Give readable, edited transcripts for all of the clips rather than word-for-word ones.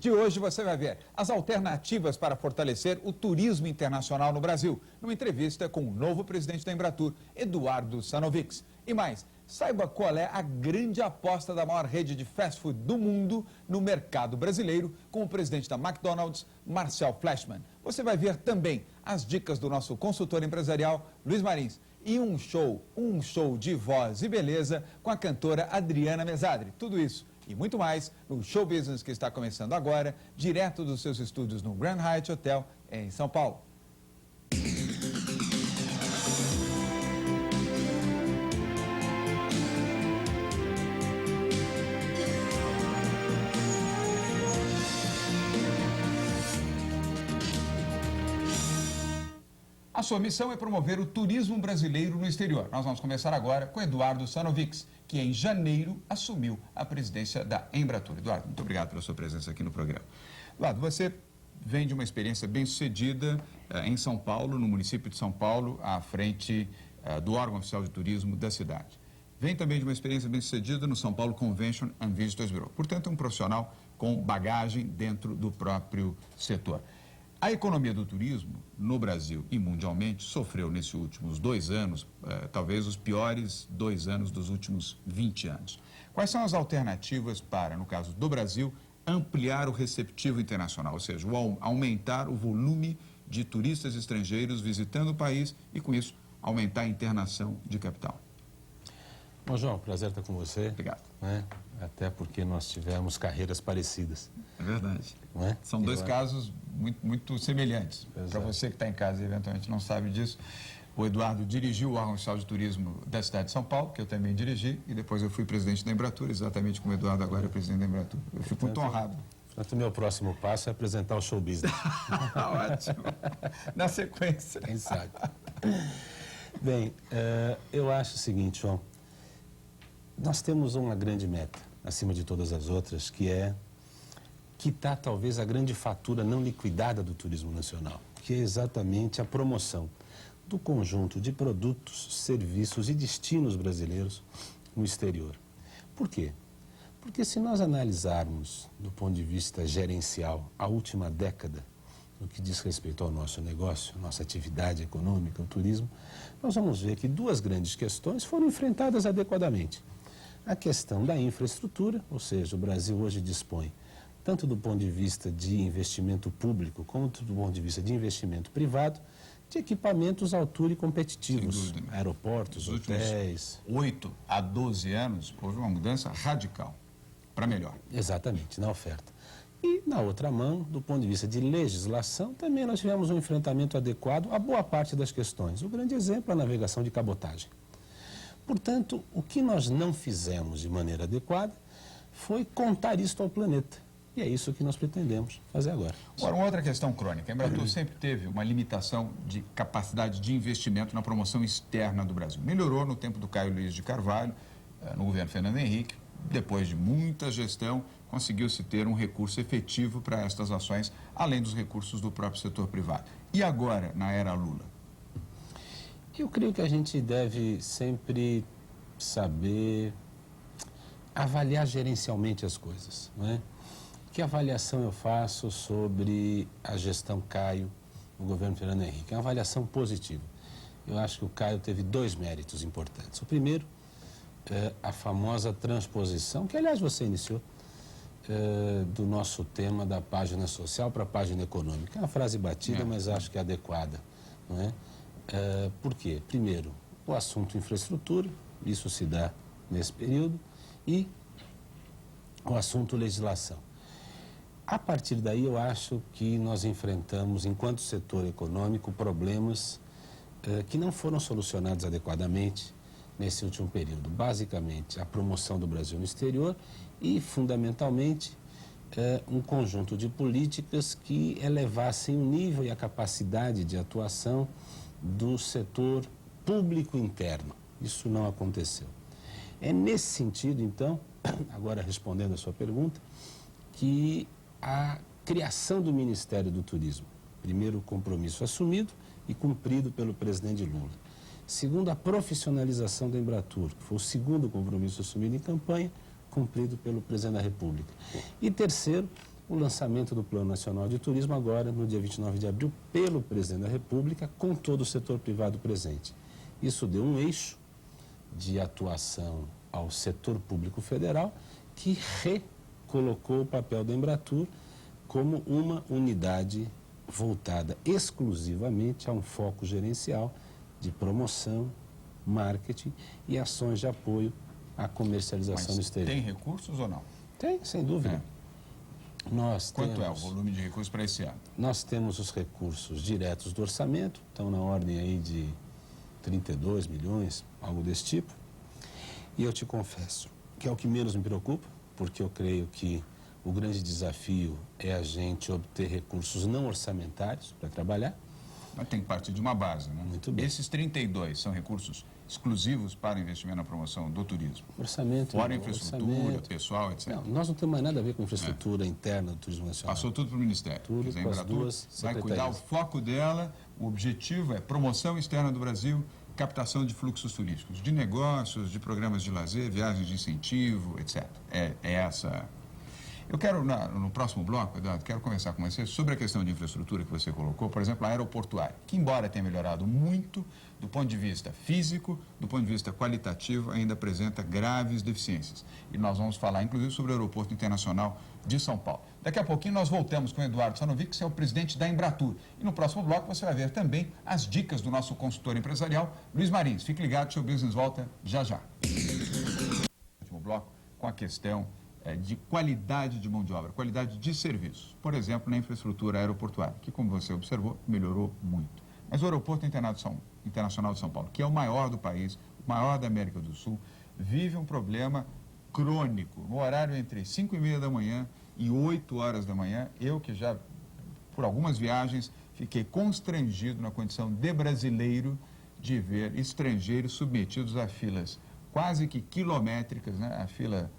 de hoje você vai ver as alternativas para fortalecer o turismo internacional no Brasil, numa entrevista com o novo presidente da Embratur, Eduardo Sanovics. E mais, saiba qual é a grande aposta da maior rede de fast food do mundo no mercado brasileiro, com o presidente da McDonald's, Marcel Fleshman. Você vai ver também as dicas do nosso consultor empresarial, Luiz Marins, e um show de voz e beleza com a cantora Adriana Mesadri. Tudo isso e muito mais no Show Business que está começando agora, direto dos seus estúdios no Grand Hyatt Hotel, em São Paulo. A sua missão é promover o turismo brasileiro no exterior. Nós vamos começar agora com Eduardo Sanovics, que em janeiro assumiu a presidência da Embratur. Eduardo, muito obrigado pela sua presença aqui no programa. Eduardo, você vem de uma experiência bem-sucedida em São Paulo, no município de São Paulo, à frente do órgão oficial de turismo da cidade. Vem também de uma experiência bem-sucedida no São Paulo Convention and Visitors Bureau. Portanto, é um profissional com bagagem dentro do próprio setor. A economia do turismo no Brasil e mundialmente sofreu nesses últimos 2 anos, talvez os piores 2 anos dos últimos 20 anos. Quais são as alternativas para, no caso do Brasil, ampliar o receptivo internacional, ou seja, aumentar o volume de turistas estrangeiros visitando o país e, com isso, aumentar a internação de capital? Bom, João, prazer estar com você. Obrigado. Até porque nós tivemos carreiras parecidas. É verdade. Não é? São dois casos muito semelhantes. Exato. Para você que está em casa e eventualmente não sabe disso, o Eduardo dirigiu o órgão oficial de turismo da cidade de São Paulo, que eu também dirigi, e depois eu fui presidente da Embratur, exatamente como o Eduardo agora é presidente da Embratur. Eu fico muito honrado. Portanto, o meu próximo passo é apresentar o show business. Ótimo. Na sequência. Quem sabe? Bem, eu acho o seguinte, João. Nós temos uma grande meta, acima de todas as outras, que é quitar talvez a grande fatura não liquidada do turismo nacional, que é exatamente a promoção do conjunto de produtos, serviços e destinos brasileiros no exterior. Por quê? Porque se nós analisarmos do ponto de vista gerencial a última década, no que diz respeito ao nosso negócio, nossa atividade econômica, o turismo, nós vamos ver que 2 grandes questões foram enfrentadas adequadamente. A questão da infraestrutura, ou seja, o Brasil hoje dispõe, tanto do ponto de vista de investimento público, quanto do ponto de vista de investimento privado, de equipamentos à altura e competitivos, aeroportos, hotéis. 8 a 12 anos, houve uma mudança radical, para melhor. Exatamente, na oferta. E, na outra mão, do ponto de vista de legislação, também nós tivemos um enfrentamento adequado a boa parte das questões. O grande exemplo é a navegação de cabotagem. Portanto, o que nós não fizemos de maneira adequada foi contar isto ao planeta. E é isso que nós pretendemos fazer agora. Agora, uma outra questão crônica. A Embratur sempre teve uma limitação de capacidade de investimento na promoção externa do Brasil. Melhorou no tempo do Caio Luiz de Carvalho, no governo Fernando Henrique. Depois de muita gestão, conseguiu-se ter um recurso efetivo para estas ações, além dos recursos do próprio setor privado. E agora, na era Lula? Eu creio que a gente deve sempre saber avaliar gerencialmente as coisas, não é? Que avaliação eu faço sobre a gestão Caio no governo Fernando Henrique? É uma avaliação positiva. Eu acho que o Caio teve 2 méritos importantes. O primeiro é a famosa transposição, que aliás você iniciou, do nosso tema da página social para a página econômica. É uma frase batida, mas acho que é adequada, não é? Por quê? Primeiro, o assunto infraestrutura, isso se dá nesse período, e o assunto legislação. A partir daí, eu acho que nós enfrentamos, enquanto setor econômico, problemas que não foram solucionados adequadamente nesse último período. Basicamente, a promoção do Brasil no exterior e, fundamentalmente, um conjunto de políticas que elevassem o nível e a capacidade de atuação do setor público interno. Isso não aconteceu. É nesse sentido, então, agora respondendo a sua pergunta, que a criação do Ministério do Turismo, primeiro compromisso assumido e cumprido pelo presidente Lula. Segundo, a profissionalização da Embratur, que foi o segundo compromisso assumido em campanha, cumprido pelo presidente da República. E terceiro, o lançamento do Plano Nacional de Turismo agora, no dia 29 de abril, pelo Presidente da República, com todo o setor privado presente. Isso deu um eixo de atuação ao setor público federal, que recolocou o papel da Embratur como uma unidade voltada exclusivamente a um foco gerencial de promoção, marketing e ações de apoio à comercialização no exterior. Tem recursos ou não? Tem, sem dúvida. Quanto é o volume de recursos para esse ano? Nós temos os recursos diretos do orçamento, estão na ordem aí de 32 milhões, algo desse tipo. E eu te confesso que é o que menos me preocupa, porque eu creio que o grande desafio é a gente obter recursos não orçamentários para trabalhar. Mas tem que partir de uma base, né? Muito bem. Esses 32 são recursos exclusivos para investimento na promoção do turismo? Orçamento. Fora infraestrutura, pessoal, etc. Não, nós não temos mais nada a ver com infraestrutura interna do turismo nacional. Passou tudo para o Ministério. Tudo Quer dizer, com as a Embratur duas vai cuidar, o foco dela, o objetivo é promoção externa do Brasil, captação de fluxos turísticos, de negócios, de programas de lazer, viagens de incentivo, etc. É essa. Eu quero, no próximo bloco, Eduardo, quero conversar com você sobre a questão de infraestrutura que você colocou, por exemplo, a aeroportuária, que embora tenha melhorado muito do ponto de vista físico, do ponto de vista qualitativo, ainda apresenta graves deficiências. E nós vamos falar, inclusive, sobre o Aeroporto Internacional de São Paulo. Daqui a pouquinho nós voltamos com o Eduardo Sanovic, que é o presidente da Embratur. E no próximo bloco você vai ver também as dicas do nosso consultor empresarial, Luiz Marins. Fique ligado, seu Business volta já já. Último bloco com a questão de qualidade de mão de obra, qualidade de serviços. Por exemplo, na infraestrutura aeroportuária, que, como você observou, melhorou muito. Mas o Aeroporto Internacional de São Paulo, que é o maior do país, o maior da América do Sul, vive um problema crônico. No horário entre 5h30 da manhã e 8 horas da manhã, eu que já, por algumas viagens, fiquei constrangido na condição de brasileiro de ver estrangeiros submetidos a filas quase que quilométricas, né? A fila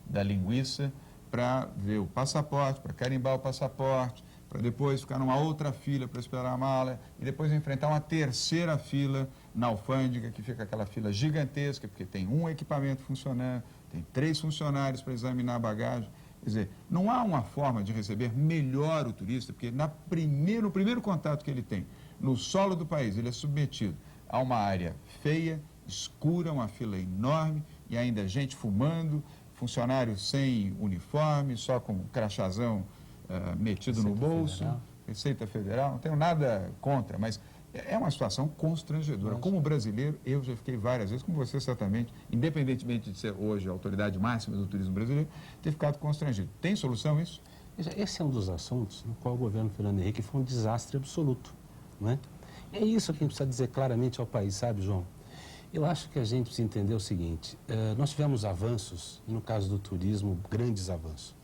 da linguiça, para ver o passaporte, para carimbar o passaporte, para depois ficar numa outra fila para esperar a mala e depois enfrentar uma terceira fila na alfândega, que fica aquela fila gigantesca, porque tem um equipamento funcionando, tem 3 funcionários para examinar a bagagem. Quer dizer, não há uma forma de receber melhor o turista, porque no primeiro contato que ele tem no solo do país, ele é submetido a uma área feia, escura, uma fila enorme e ainda gente fumando, funcionários sem uniforme, só com crachazão metido no bolso, Receita Federal, não tenho nada contra, mas é uma situação constrangedora. Como brasileiro, eu já fiquei várias vezes, como você certamente, independentemente de ser hoje a autoridade máxima do turismo brasileiro, ter ficado constrangido. Tem solução isso? Esse é um dos assuntos no qual o governo Fernando Henrique foi um desastre absoluto, não é? É isso que a gente precisa dizer claramente ao país, sabe, João? Eu acho que a gente precisa entender o seguinte, nós tivemos avanços, e no caso do turismo, grandes avanços.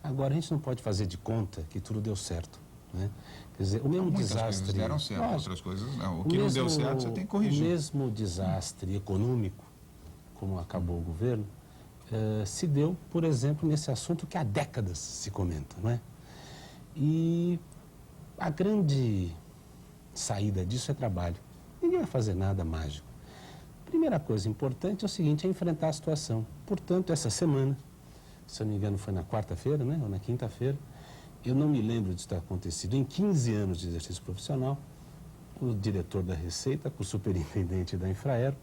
Agora, a gente não pode fazer de conta que tudo deu certo, né? Quer dizer, o mesmo Muitas desastre... coisas deram certo, outras coisas não. O que não deu certo, você tem que corrigir. O mesmo desastre econômico, como acabou o governo, se deu, por exemplo, nesse assunto que há décadas se comenta, não é? E a grande saída disso é trabalho. Ninguém vai fazer nada mágico. Primeira coisa importante é o seguinte, é enfrentar a situação. Portanto, essa semana, se eu não me engano foi na quarta-feira, né, ou na quinta-feira, eu não me lembro de ter acontecido em 15 anos de exercício profissional, o diretor da Receita, com o superintendente da Infraero,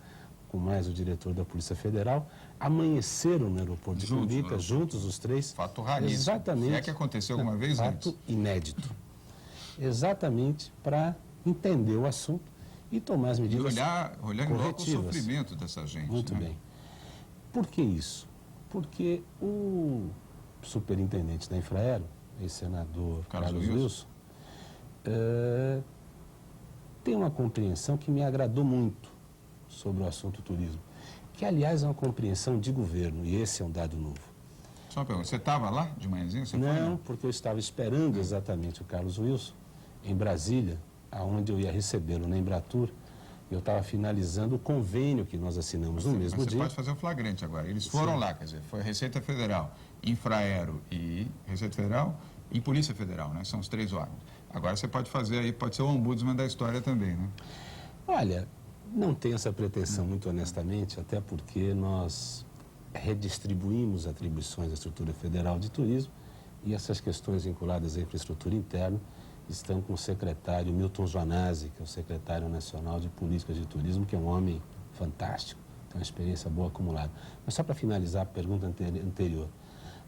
com mais o diretor da Polícia Federal, amanheceram no aeroporto de Cumbica, juntos os 3. Fato raríssimo. Exatamente. É que aconteceu alguma vez antes? Fato inédito. Exatamente para entender o assunto e tomar as medidas corretivas. Olhar em loco o sofrimento dessa gente. Muito né? bem. Por que isso? Porque o superintendente da Infraero, ex-senador Carlos Wilson, tem uma compreensão que me agradou muito sobre o assunto turismo, que, aliás, é uma compreensão de governo, e esse é um dado novo. Só uma pergunta, você estava lá de manhãzinha? Não, porque eu estava esperando exatamente o Carlos Wilson em Brasília, aonde eu ia recebê-lo na Embratur. Eu estava finalizando o convênio que nós assinamos no mesmo dia. Você pode fazer o flagrante agora. Eles foram lá, quer dizer, foi Receita Federal, Infraero e Receita Federal e Polícia Federal, né? São os 3 órgãos. Agora você pode fazer aí, pode ser o ombudsman da história também, né? Olha, não tenho essa pretensão, muito honestamente, até porque nós redistribuímos atribuições da estrutura federal de turismo E essas questões vinculadas à infraestrutura interna estão com o secretário Milton Joanazzi, que é o secretário nacional de políticas de turismo, que é um homem fantástico, tem uma experiência boa acumulada. Mas só para finalizar a pergunta anterior,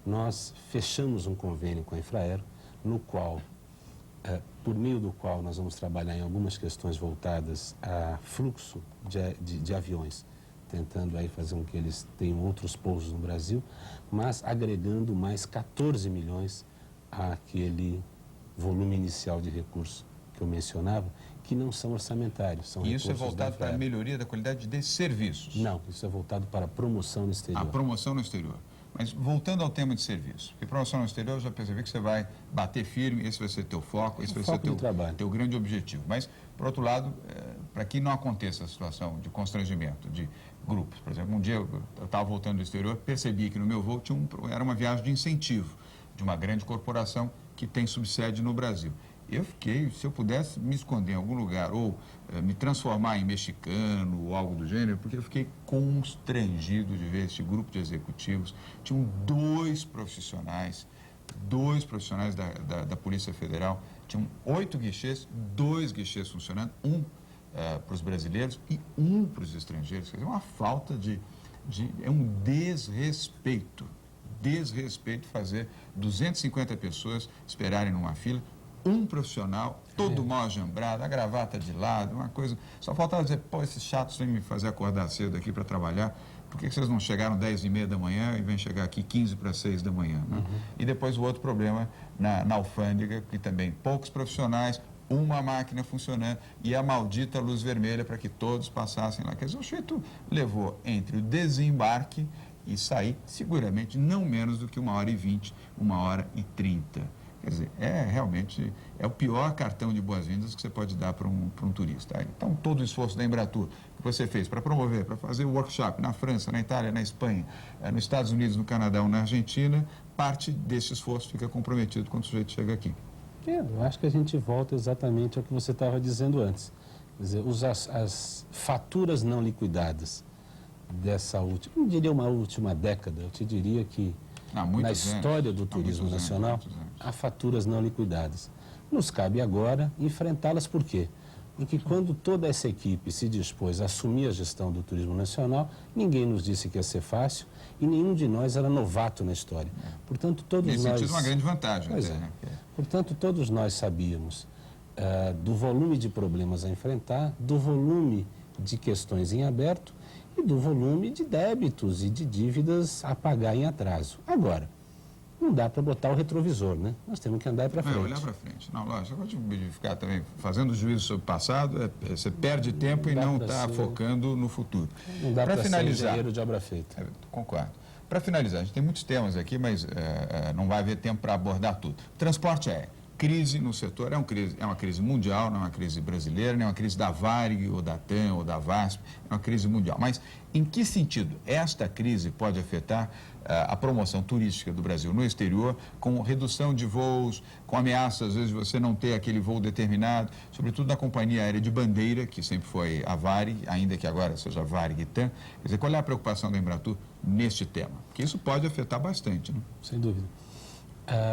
nós fechamos um convênio com a Infraero, no qual, por meio do qual nós vamos trabalhar em algumas questões voltadas a fluxo de aviões, tentando aí fazer com que eles tenham outros pousos no Brasil, mas agregando mais 14 milhões àquele volume inicial de recursos que eu mencionava, que não são orçamentários. São e isso é voltado para a melhoria da qualidade de serviços? Não, isso é voltado para a promoção no exterior. A promoção no exterior. Mas voltando ao tema de serviço, porque promoção no exterior eu já percebi que você vai bater firme, esse vai ser teu foco, esse vai ser teu grande objetivo. Mas, por outro lado, para que não aconteça a situação de constrangimento de grupos, por exemplo, um dia eu estava voltando do exterior, percebi que no meu voo era uma viagem de incentivo de uma grande corporação que tem subsede no Brasil. Eu fiquei, se eu pudesse me esconder em algum lugar ou me transformar em mexicano ou algo do gênero, porque eu fiquei constrangido de ver esse grupo de executivos. Tinham dois profissionais da Polícia Federal, tinham 8 guichês, 2 guichês funcionando, um para os brasileiros e um para os estrangeiros. Quer dizer, uma falta é um desrespeito fazer 250 pessoas esperarem numa fila, um profissional, todo mal ajambrado, a gravata de lado, uma coisa. Só faltava dizer, pô, esses chatos vêm me fazer acordar cedo aqui para trabalhar, por que vocês não chegaram 10h30 da manhã e vêm chegar aqui 15 para 6 da manhã? Né? E depois o outro problema na alfândega, que também poucos profissionais, uma máquina funcionando e a maldita luz vermelha para que todos passassem lá. Quer dizer, o sujeito levou entre o desembarque e sair, seguramente, não menos do que 1h20, 1h30. Quer dizer, realmente o pior cartão de boas-vindas que você pode dar para um turista. Então, todo o esforço da Embratur que você fez para promover, para fazer o workshop na França, na Itália, na Espanha, nos Estados Unidos, no Canadá ou na Argentina, parte desse esforço fica comprometido quando o sujeito chega aqui. Eu acho que a gente volta exatamente ao que você estava dizendo antes. Quer dizer, as faturas não liquidadas dessa última, não diria uma última década, eu te diria que na história do turismo nacional, há faturas não liquidadas. Nos cabe agora enfrentá-las, por quê? Porque quando toda essa equipe se dispôs a assumir a gestão do turismo nacional, ninguém nos disse que ia ser fácil e nenhum de nós era novato na história. Portanto, todos nós... Nesse sentido, uma grande vantagem. Pois até, né? Portanto, todos nós sabíamos do volume de problemas a enfrentar, do volume de questões em aberto e do volume de débitos e de dívidas a pagar em atraso. Agora, não dá para botar o retrovisor, né? Nós temos que andar para frente. Olhar para frente. Não, lógico, você pode ficar também fazendo juízo sobre o passado, você perde tempo e não está focando no futuro. Não dá para ser engenheiro de obra feita. Concordo. Para finalizar, a gente tem muitos temas aqui, mas não vai haver tempo para abordar tudo. Transporte aéreo. Crise no setor é uma crise mundial, não é uma crise brasileira, não é uma crise da Varig, ou da TAM, ou da VASP, é uma crise mundial. Mas em que sentido esta crise pode afetar a promoção turística do Brasil no exterior, com redução de voos, com ameaça, às vezes, de você não ter aquele voo determinado, sobretudo na companhia aérea de bandeira, que sempre foi a Varig, ainda que agora seja a Varig e TAM. Quer dizer, qual é a preocupação da Embratur neste tema? Porque isso pode afetar bastante, né? Sem dúvida.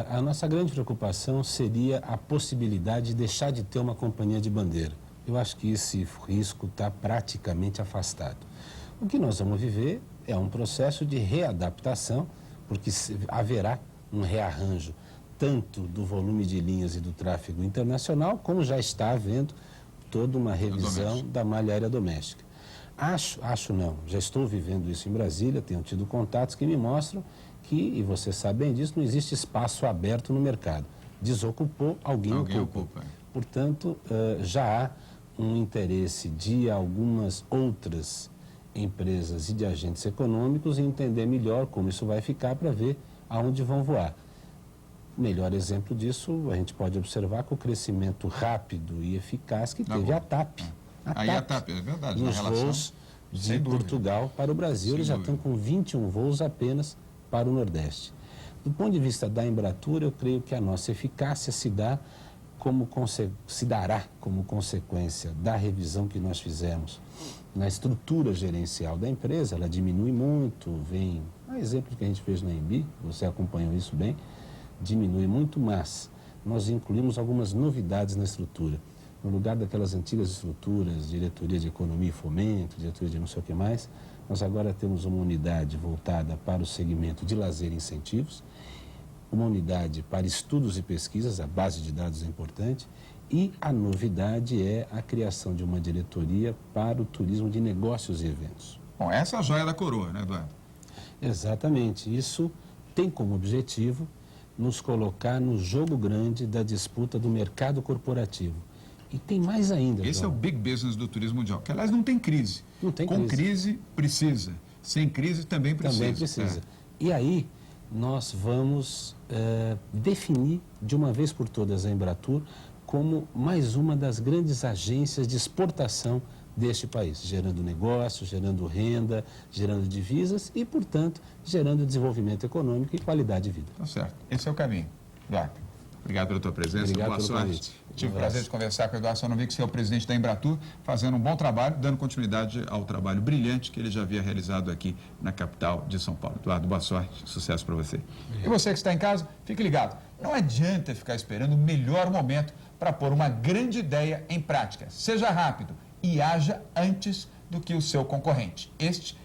A nossa grande preocupação seria a possibilidade de deixar de ter uma companhia de bandeira. Eu acho que esse risco está praticamente afastado. O que nós vamos viver é um processo de readaptação, porque haverá um rearranjo tanto do volume de linhas e do tráfego internacional, como já está havendo toda uma revisão da malha aérea doméstica. Acho não, já estou vivendo isso em Brasília, tenho tido contatos que me mostram que, e você sabe bem disso, não existe espaço aberto no mercado. Desocupou, alguém ocupa. Portanto, já há um interesse de algumas outras empresas e de agentes econômicos em entender melhor como isso vai ficar para ver aonde vão voar. O melhor exemplo disso a gente pode observar com o crescimento rápido e eficaz que teve a TAP. A TAP, é verdade. Nos voos de Portugal para o Brasil, eles já estão com 21 voos apenas para o Nordeste. Do ponto de vista da Embratur, eu creio que a nossa eficácia se dará como consequência da revisão que nós fizemos na estrutura gerencial da empresa. Ela diminui muito, vem, a exemplo que a gente fez na EMB, você acompanhou isso bem, diminui muito, mas nós incluímos algumas novidades na estrutura. No lugar daquelas antigas estruturas, diretoria de economia e fomento, diretoria de não sei o que mais, nós agora temos uma unidade voltada para o segmento de lazer e incentivos, uma unidade para estudos e pesquisas, a base de dados é importante, e a novidade é a criação de uma diretoria para o turismo de negócios e eventos. Bom, essa é a joia da coroa, né, Eduardo? Exatamente. Isso tem como objetivo nos colocar no jogo grande da disputa do mercado corporativo. E tem mais ainda. Esse João. é o big business do turismo mundial, que aliás não tem crise. Não tem Com crise, precisa. Sem crise, também precisa. Também precisa. E aí, nós vamos definir de uma vez por todas a Embratur como mais uma das grandes agências de exportação deste país, gerando negócio, gerando renda, gerando divisas e, portanto, gerando desenvolvimento econômico e qualidade de vida. Tá certo. Esse é o caminho. Eduardo, obrigado pela tua presença. Obrigado Boa pelo sorte. convite. Tive o Um prazer abraço. de conversar com o Eduardo Sanovics, que é o presidente da Embratur, fazendo um bom trabalho, dando continuidade ao trabalho brilhante que ele já havia realizado aqui na capital de São Paulo. Eduardo, boa sorte, sucesso para você. E você que está em casa, fique ligado. Não adianta ficar esperando o melhor momento para pôr uma grande ideia em prática. Seja rápido e haja antes do que o seu concorrente. Este